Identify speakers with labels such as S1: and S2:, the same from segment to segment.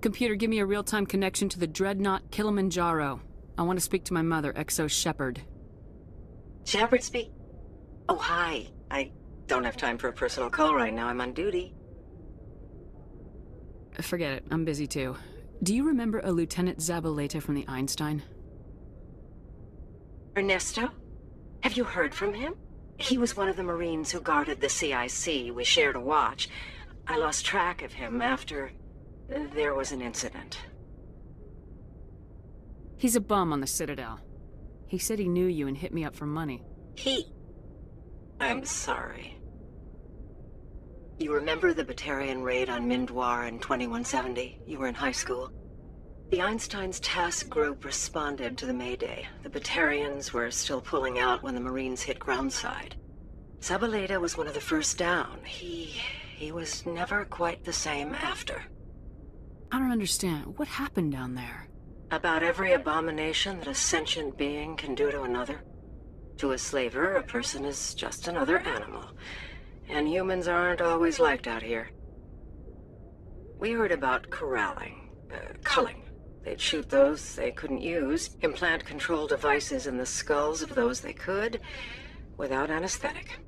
S1: Computer, give me a real-time connection to the Dreadnought Kilimanjaro. I want to speak to my mother, Exo Shepard.
S2: Shepard speak? Oh, hi. I don't have time for a personal call right now. I'm on duty.
S1: Forget it. I'm busy too. Do you remember a Lieutenant Zabaleta from the Einstein?
S2: Ernesto? Have you heard from him? He was one of the Marines who guarded the CIC. We shared a watch. I lost track of him after there was an incident.
S1: He's a bum on the Citadel. He said he knew you and hit me up for money.
S2: I'm sorry. You remember the Batarian raid on Mindwar in 2170? You were in high school. The Einstein's task group responded to the Mayday. The Batarians were still pulling out when the Marines hit groundside. Zabaleta was one of the first down. He was never quite the same after.
S1: I don't understand. What happened down there?
S2: About every abomination that a sentient being can do to another. To a slaver, a person is just another animal. And humans aren't always liked out here. We heard about corralling, culling. They'd shoot those they couldn't use, implant control devices in the skulls of those they could, without anesthetic.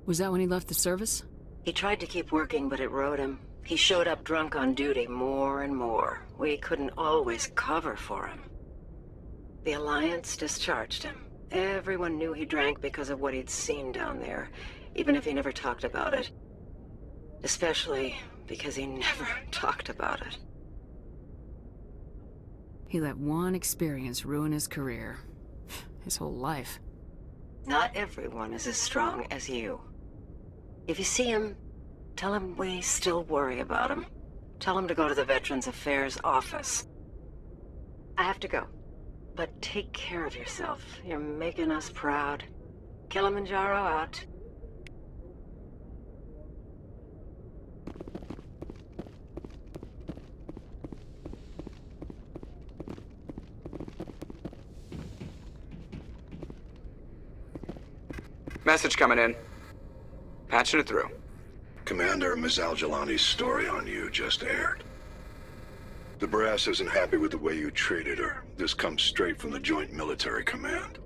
S1: Was that when he left the service?
S2: He tried to keep working, but it rode him. He showed up drunk on duty more and more. We couldn't always cover for him. The Alliance discharged him. Everyone knew he drank because of what he'd seen down there, even if he never talked about it. Especially because he never talked about it.
S1: He let one experience ruin his career. His whole life.
S2: Not everyone is as strong as you. If you see him, tell him we still worry about him. Tell him to go to the Veterans Affairs office. I have to go. But take care of yourself. You're making us proud. Kilimanjaro out.
S3: Message coming in. Patching it through.
S4: Commander, Ms. Al-Jalani's story on you just aired. The brass isn't happy with the way you treated her. This comes straight from the Joint Military Command.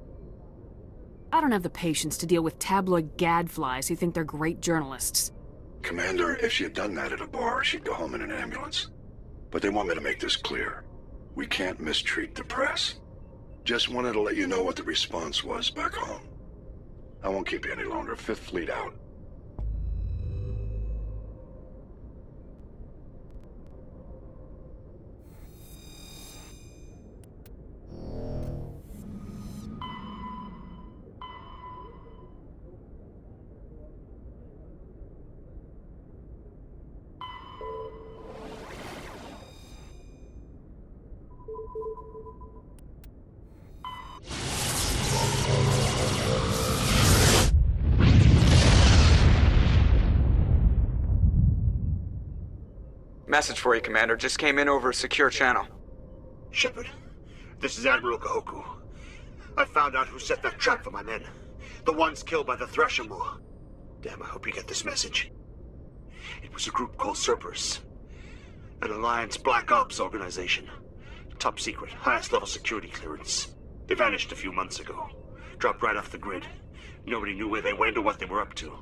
S1: I don't have the patience to deal with tabloid gadflies who think they're great journalists.
S4: Commander, if she had done that at a bar, she'd go home in an ambulance. But they want me to make this clear. We can't mistreat the press. Just wanted to let you know what the response was back home. I won't keep you any longer. Fifth Fleet out.
S3: Message for you, Commander. Just came in over a secure channel.
S5: Shepard, this is Admiral Kahoku. I found out who set that trap for my men. The ones killed by the Thresher Moor. Damn, I hope you get this message. It was a group called Cerberus. An Alliance Black Ops organization. Top secret, highest level security clearance. They vanished a few months ago. Dropped right off the grid. Nobody knew where they went or what they were up to.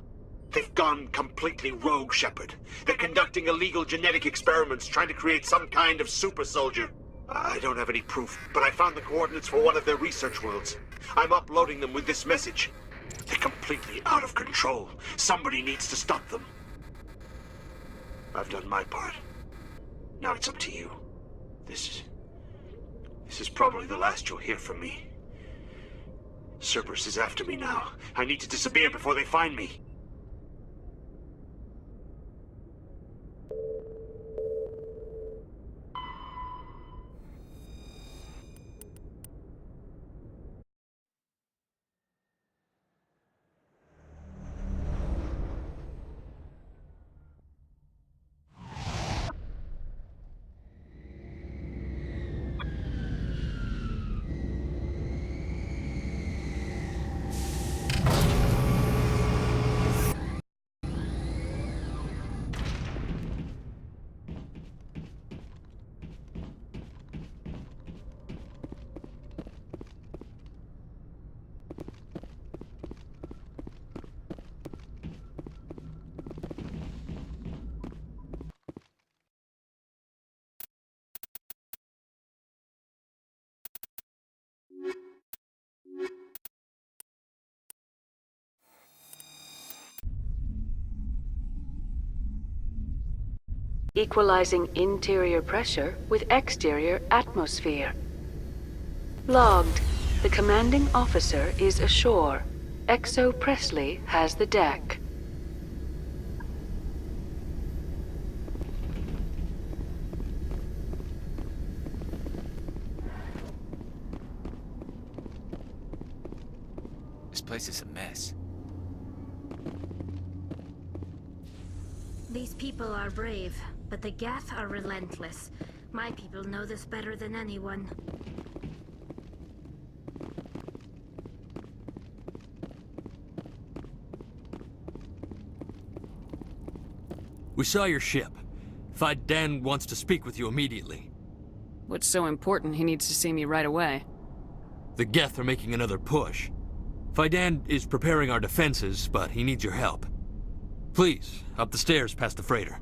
S5: They've gone completely rogue, Shepard. They're conducting illegal genetic experiments, trying to create some kind of super soldier. I don't have any proof, but I found the coordinates for one of their research worlds. I'm uploading them with this message. They're completely out of control. Somebody needs to stop them. I've done my part. Now it's up to you. This is probably the last you'll hear from me. Cerberus is after me now. I need to disappear before they find me.
S6: equalizing interior pressure with exterior atmosphere. Logged. The commanding officer is ashore. Exo Presley has the deck.
S7: This place is a mess.
S8: These people are brave, but the geth are relentless. My people know this better than anyone.
S9: We saw your ship. Dan wants to speak with you immediately.
S1: What's so important he needs to see me right away?
S9: The Geth are making another push. Dan is preparing our defenses, but he needs your help. Please, up the stairs past the freighter.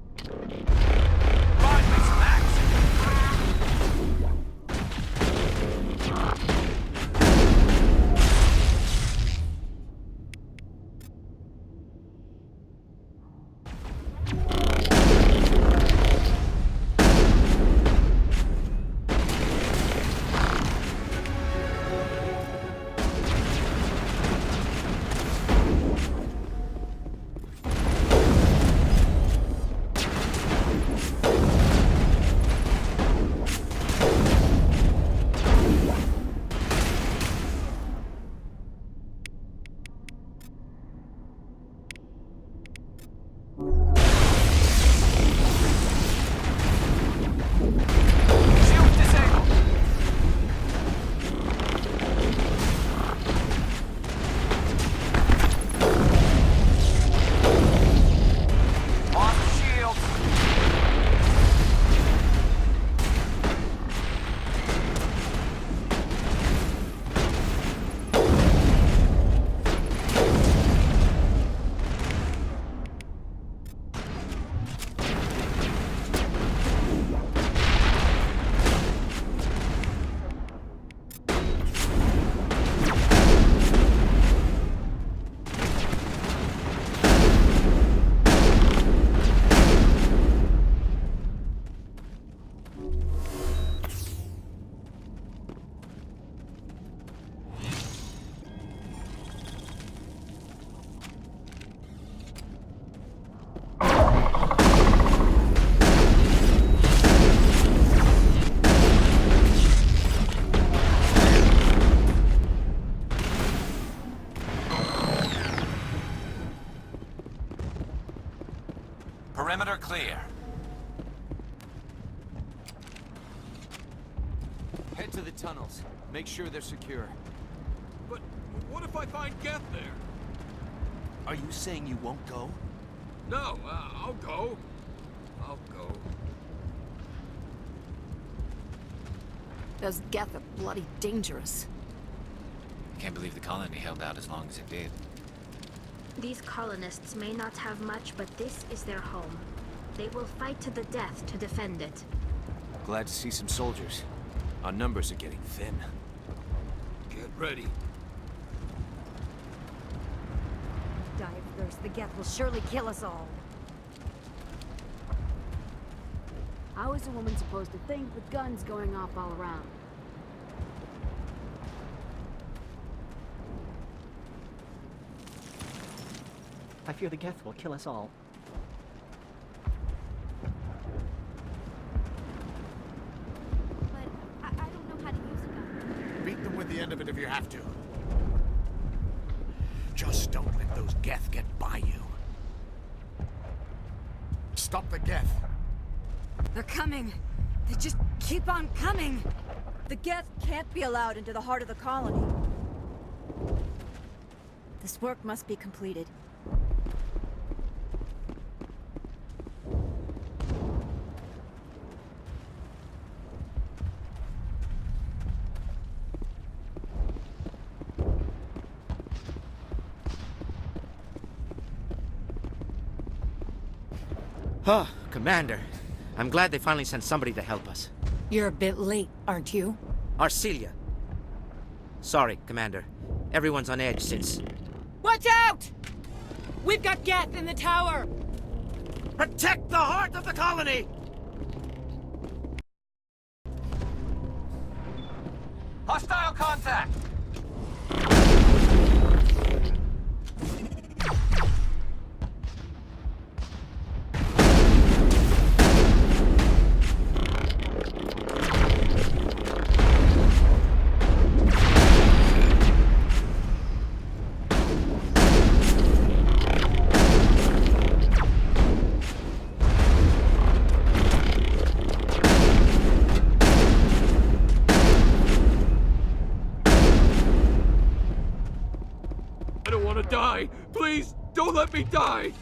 S7: Perimeter clear.
S10: Head to the tunnels. Make sure they're secure. But what if I find Geth there?
S7: Are you saying you won't go?
S10: No, I'll go. I'll go.
S1: Those geth are bloody dangerous.
S7: I can't believe the colony held out as long as it did.
S8: These colonists may not have much, but this is their home. They will fight to the death to defend it.
S10: Glad to see some soldiers. Our numbers are getting thin. Get ready.
S11: Die of thirst. The geth will surely kill us all.
S1: How is a woman supposed to think with guns going off all around?
S12: I fear the geth will kill us all.
S11: But I don't know how to use a gun.
S5: Beat them with the end of it if you have to. Just don't let those geth get by you. Stop the geth.
S11: They're coming. They just keep on coming. The geth can't be allowed into the heart of the colony. This work must be completed.
S12: Oh, Commander. I'm glad they finally sent somebody to help us.
S11: You're a bit late, aren't you?
S12: Arcelia. Sorry, Commander. Everyone's on edge since...
S13: Watch out! We've got geth in the tower!
S12: Protect the heart of the colony!
S9: want to die. Please, don't let me die.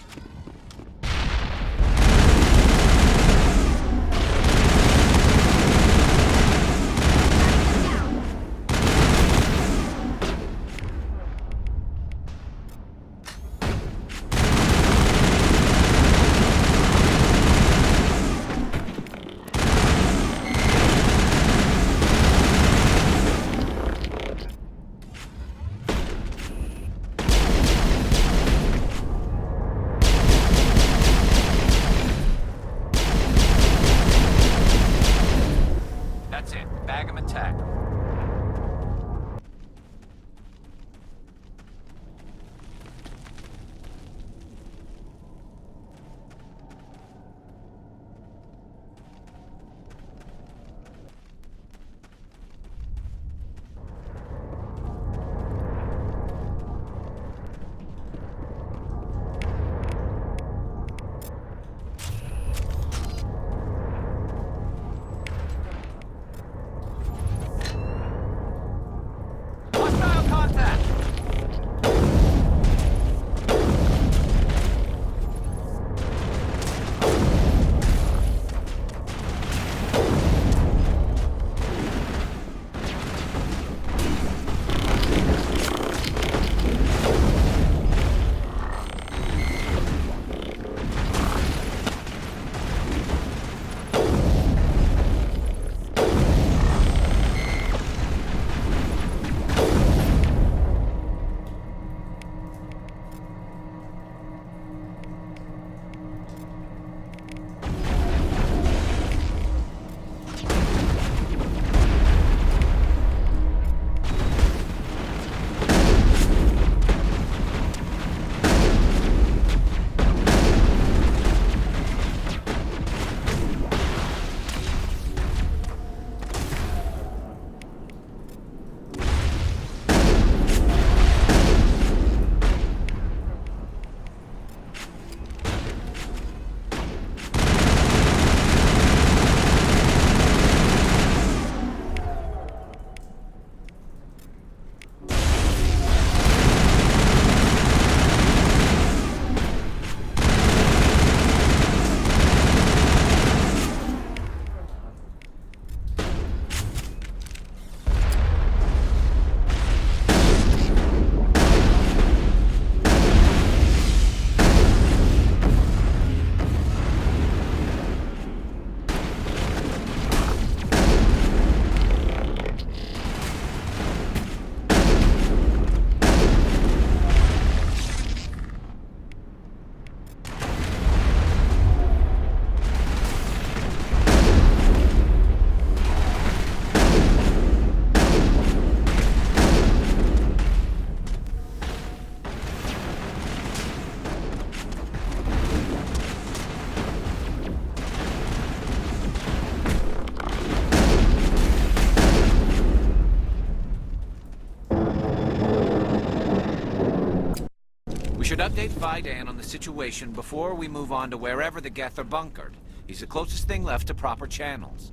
S10: We should update Vidan on the situation before we move on to wherever the geth are bunkered. He's the closest thing left to proper channels.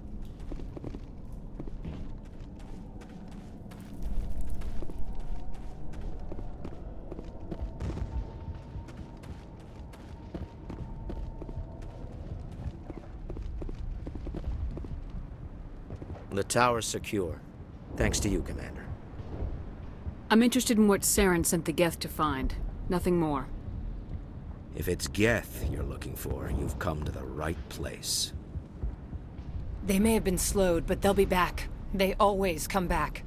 S12: The tower's secure. Thanks to you, Commander.
S1: I'm interested in what Saren sent the geth to find. Nothing more.
S12: If it's geth you're looking for, you've come to the right place.
S11: They may have been slowed, but they'll be back. They always come back.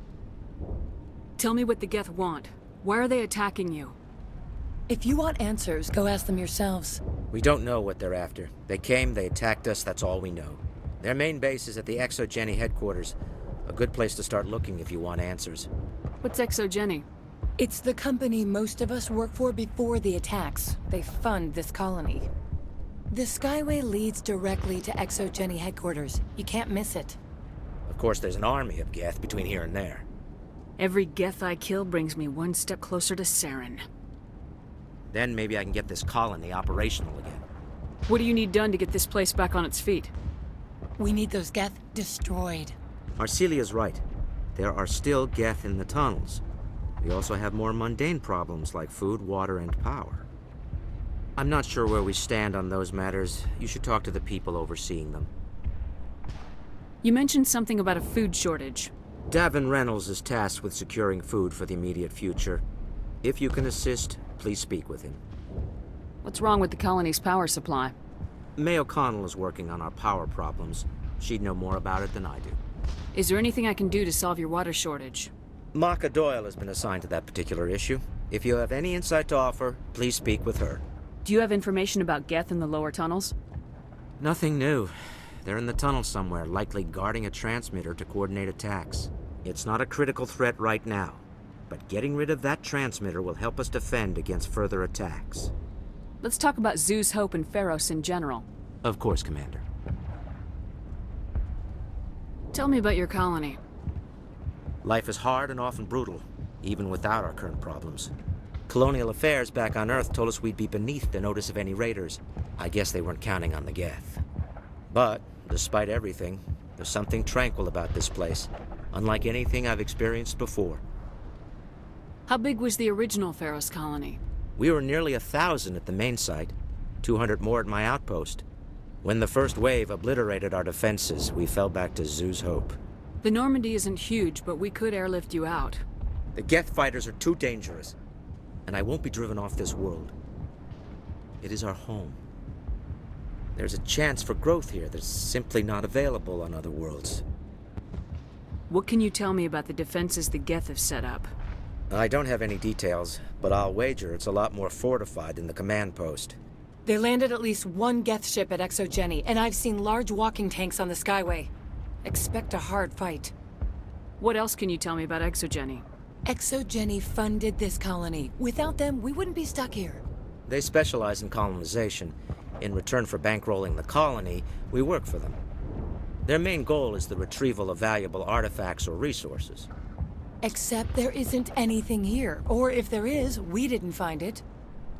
S1: Tell me what the geth want. Why are they attacking you?
S11: If you want answers, go ask them yourselves.
S12: We don't know what they're after. They came, they attacked us, that's all we know. Their main base is at the Exogeny headquarters. A good place to start looking if you want answers.
S1: What's Exogeny?
S11: It's the company most of us work for before the attacks. They fund this colony. The Skyway leads directly to Exogeny headquarters. You can't miss it.
S12: Of course, there's an army of geth between here and there.
S1: Every geth I kill brings me one step closer to Saren.
S12: Then maybe I can get this colony operational again.
S1: What do you need done to get this place back on its feet?
S11: We need those geth destroyed.
S12: Arcelia's right. There are still geth in the tunnels. We also have more mundane problems like food, water, and power. I'm not sure where we stand on those matters. You should talk to the people overseeing them.
S1: You mentioned something about a food shortage.
S12: Davin Reynolds is tasked with securing food for the immediate future. If you can assist, please speak with him.
S1: What's wrong with the colony's power supply?
S12: May O'Connell is working on our power problems. She'd know more about it than I do.
S1: Is there anything I can do to solve your water shortage?
S12: Maka Doyle has been assigned to that particular issue. If you have any insight to offer, please speak with her.
S1: Do you have information about Geth in the lower tunnels?
S12: Nothing new. They're in the tunnel somewhere, likely guarding a transmitter to coordinate attacks. It's not a critical threat right now, but getting rid of that transmitter will help us defend against further attacks.
S1: Let's talk about Zeus, Hope, and Feros in general.
S12: Of course, Commander.
S1: Tell me about your colony.
S12: Life is hard and often brutal, even without our current problems. Colonial affairs back on Earth told us we'd be beneath the notice of any raiders. I guess they weren't counting on the geth. But, despite everything, there's something tranquil about this place, unlike anything I've experienced before.
S1: How big was the original Feros colony?
S12: We were nearly 1,000 at the main site, 200 more at my outpost. When the first wave obliterated our defenses, we fell back to Zeus Hope.
S1: The Normandy isn't huge, but we could airlift you out.
S12: The geth fighters are too dangerous, and I won't be driven off this world. It is our home. There's a chance for growth here that's simply not available on other worlds.
S1: What can you tell me about the defenses the geth have set up?
S12: I don't have any details, but I'll wager it's a lot more fortified than the command post.
S11: They landed at least one geth ship at Exogeny, and I've seen large walking tanks on the Skyway. Expect a hard fight.
S1: What else can you tell me about Exogeny?
S11: Exogeny funded this colony. Without them, we wouldn't be stuck here.
S12: They specialize in colonization. In return for bankrolling the colony, we work for them. Their main goal is the retrieval of valuable artifacts or resources.
S11: Except there isn't anything here. Or if there is, we didn't find it.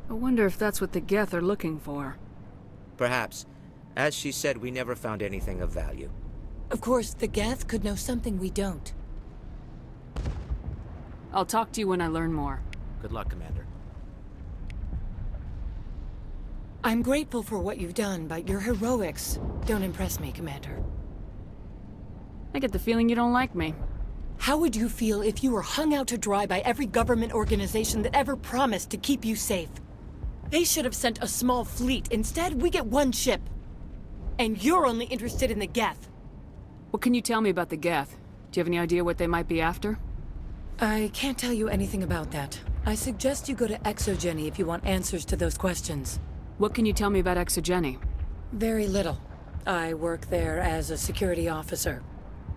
S1: I wonder if that's what the geth are looking for.
S12: Perhaps. As she said, we never found anything of value.
S11: Of course, the geth could know something we don't.
S1: I'll talk to you when I learn more.
S12: Good luck, Commander.
S11: I'm grateful for what you've done, but your heroics don't impress me, Commander.
S1: I get the feeling you don't like me.
S11: How would you feel if you were hung out to dry by every government organization that ever promised to keep you safe? They should have sent a small fleet. Instead, we get one ship. And you're only interested in the geth.
S1: What can you tell me about the geth? Do you have any idea what they might be after?
S11: I can't tell you anything about that. I suggest you go to Exogeny if you want answers to those questions.
S1: What can you tell me about Exogeny?
S11: Very little. I work there as a security officer.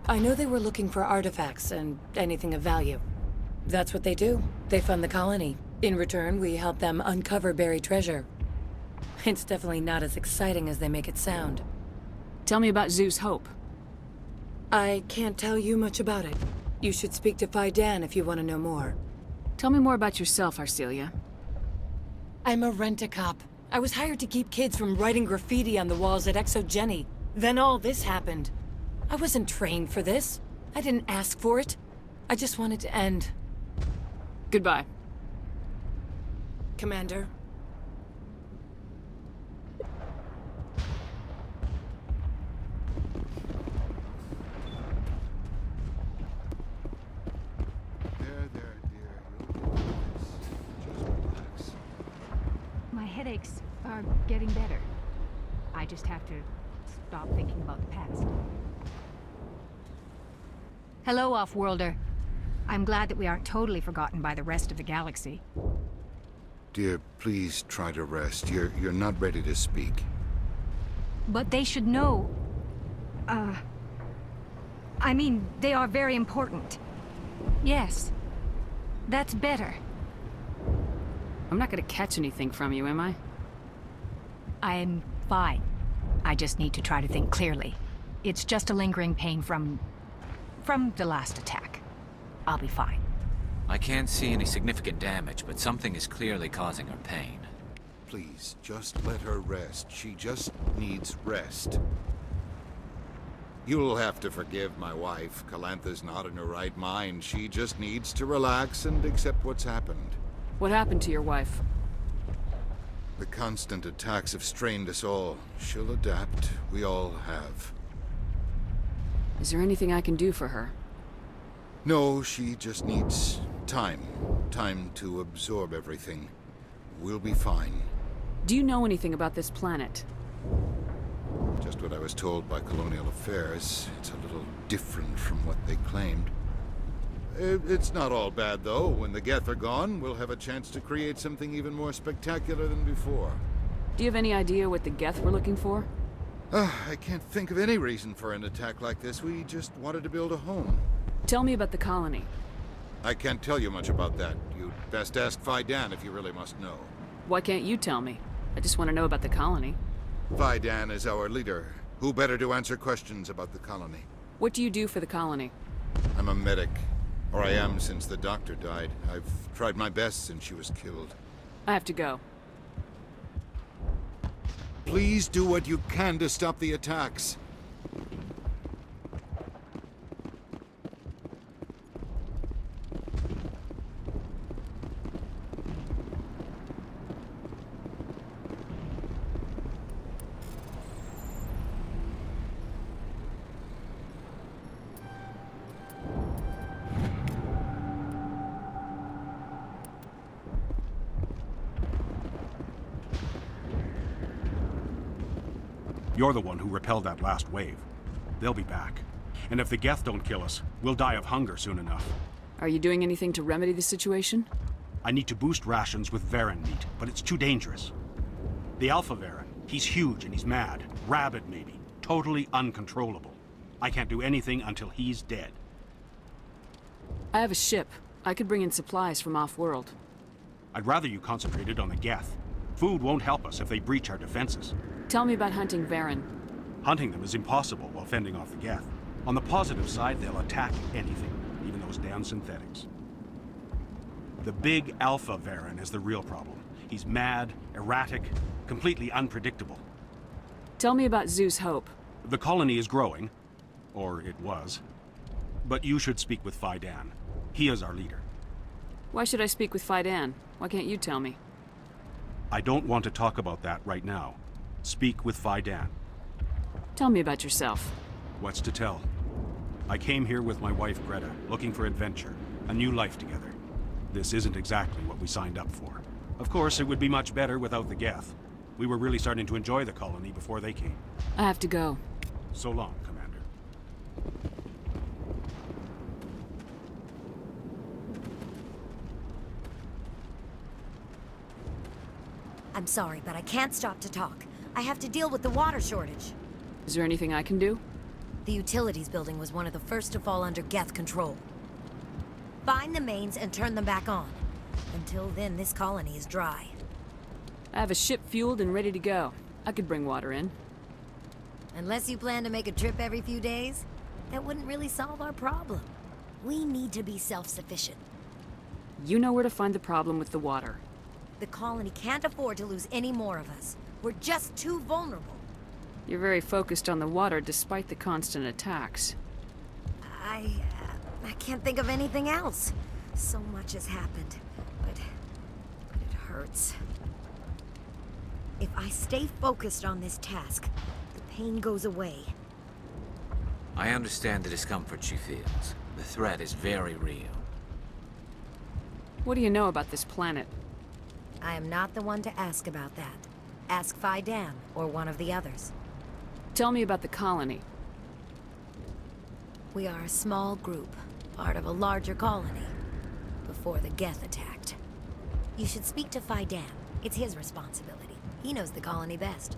S11: I know they were looking for artifacts and anything of value. That's what they do. They fund the colony. In return, we help them uncover buried treasure. It's definitely not as exciting as they make it sound.
S1: Tell me about Zeus Hope.
S11: I can't tell you much about it. You should speak to Fidan if you want to know more.
S1: Tell me more about yourself, Arcelia.
S11: I'm a rent-a-cop. I was hired to keep kids from writing graffiti on the walls at Exogeny. Then all this happened. I wasn't trained for this. I didn't ask for it. I just wanted to end.
S1: Goodbye.
S11: Commander.
S13: There, dear. You'll do this. Just relax.
S14: My headaches are getting better. I just have to stop thinking about the past. Hello, Off-Worlder. I'm glad that we aren't totally forgotten by the rest of the galaxy.
S13: Dear, please try to rest. You're not ready to speak.
S14: But they should know... I mean, they are very important. Yes. That's better.
S1: I'm not gonna catch anything from you, am I?
S14: I'm fine. I just need to try to think clearly. It's just a lingering pain from the last attack. I'll be fine.
S10: I can't see any significant damage, but something is clearly causing her pain.
S13: Please, just let her rest. She just needs rest. You'll have to forgive my wife. Calantha's not in her right mind. She just needs to relax and accept what's happened.
S1: What happened to your wife?
S13: The constant attacks have strained us all. She'll adapt. We all have.
S1: Is there anything I can do for her?
S13: No, she just needs time. Time to absorb everything. We'll be fine.
S1: Do you know anything about this planet?
S13: Just what I was told by Colonial Affairs. It's a little different from what they claimed. It's not all bad, though. When the geth are gone, we'll have a chance to create something even more spectacular than before.
S1: Do you have any idea what the geth were looking for?
S13: I can't think of any reason for an attack like this. We just wanted to build a home.
S1: Tell me about the colony.
S13: I can't tell you much about that. You'd best ask Fidan if you really must know.
S1: Why can't you tell me? I just want to know about the colony.
S13: Fidan is our leader. Who better to answer questions about the colony?
S1: What do you do for the colony?
S13: I'm a medic. Or I am since the doctor died. I've tried my best since she was killed.
S1: I have to go.
S13: Please do what you can to stop the attacks.
S15: You're the one who repelled that last wave. They'll be back. And if the geth don't kill us, we'll die of hunger soon enough.
S1: Are you doing anything to remedy the situation?
S15: I need to boost rations with Varen meat, but it's too dangerous. The Alpha Varen, he's huge and he's mad. Rabid, maybe. Totally uncontrollable. I can't do anything until he's dead.
S1: I have a ship. I could bring in supplies from off-world.
S15: I'd rather you concentrated on the geth. Food won't help us if they breach our defenses.
S1: Tell me about hunting Varen.
S15: Hunting them is impossible while fending off the geth. On the positive side, they'll attack anything, even those damn synthetics. The big Alpha Varen is the real problem. He's mad, erratic, completely unpredictable.
S1: Tell me about Zeus Hope.
S15: The colony is growing, or it was. But you should speak with Fidan. He is our leader.
S1: Why should I speak with Fidan? Why can't you tell me?
S15: I don't want to talk about that right now. Speak with Fidan.
S1: Tell me about yourself.
S15: What's to tell? I came here with my wife Greta, looking for adventure, a new life together. This isn't exactly what we signed up for. Of course, it would be much better without the geth. We were really starting to enjoy the colony before they came.
S1: I have to go.
S15: So long, Commander.
S16: I'm sorry, but I can't stop to talk. I have to deal with the water shortage.
S1: Is there anything I can do?
S16: The utilities building was one of the first to fall under geth control. Find the mains and turn them back on. Until then, this colony is dry.
S1: I have a ship fueled and ready to go. I could bring water in.
S16: Unless you plan to make a trip every few days, that wouldn't really solve our problem. We need to be self-sufficient.
S1: You know where to find the problem with the water.
S16: The colony can't afford to lose any more of us. We're just too vulnerable.
S1: You're very focused on the water despite the constant attacks.
S16: I can't think of anything else. So much has happened, but it hurts. If I stay focused on this task, the pain goes away.
S10: I understand the discomfort she feels. The threat is very real.
S1: What do you know about this planet?
S16: I am not the one to ask about that. Ask Fidan or one of the others.
S1: Tell me about the colony.
S16: We are a small group, part of a larger colony, before the geth attacked. You should speak to Fidan. It's his responsibility. He knows the colony best.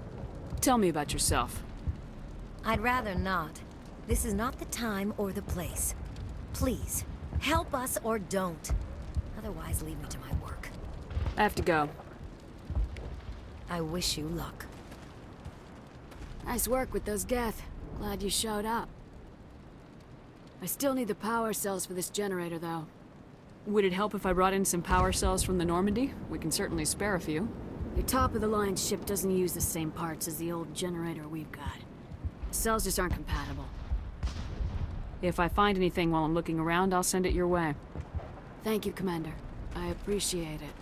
S1: Tell me about yourself.
S16: I'd rather not. This is not the time or the place. Please, help us or don't. Otherwise, leave me to my work.
S1: I have to go.
S16: I wish you luck.
S1: Nice work with those geth. Glad you showed up. I still need the power cells for this generator, though. Would it help if I brought in some power cells from the Normandy? We can certainly spare a few. Your top-of-the-line ship doesn't use the same parts as the old generator we've got. The cells just aren't compatible. If I find anything while I'm looking around, I'll send it your way. Thank you, Commander. I appreciate it.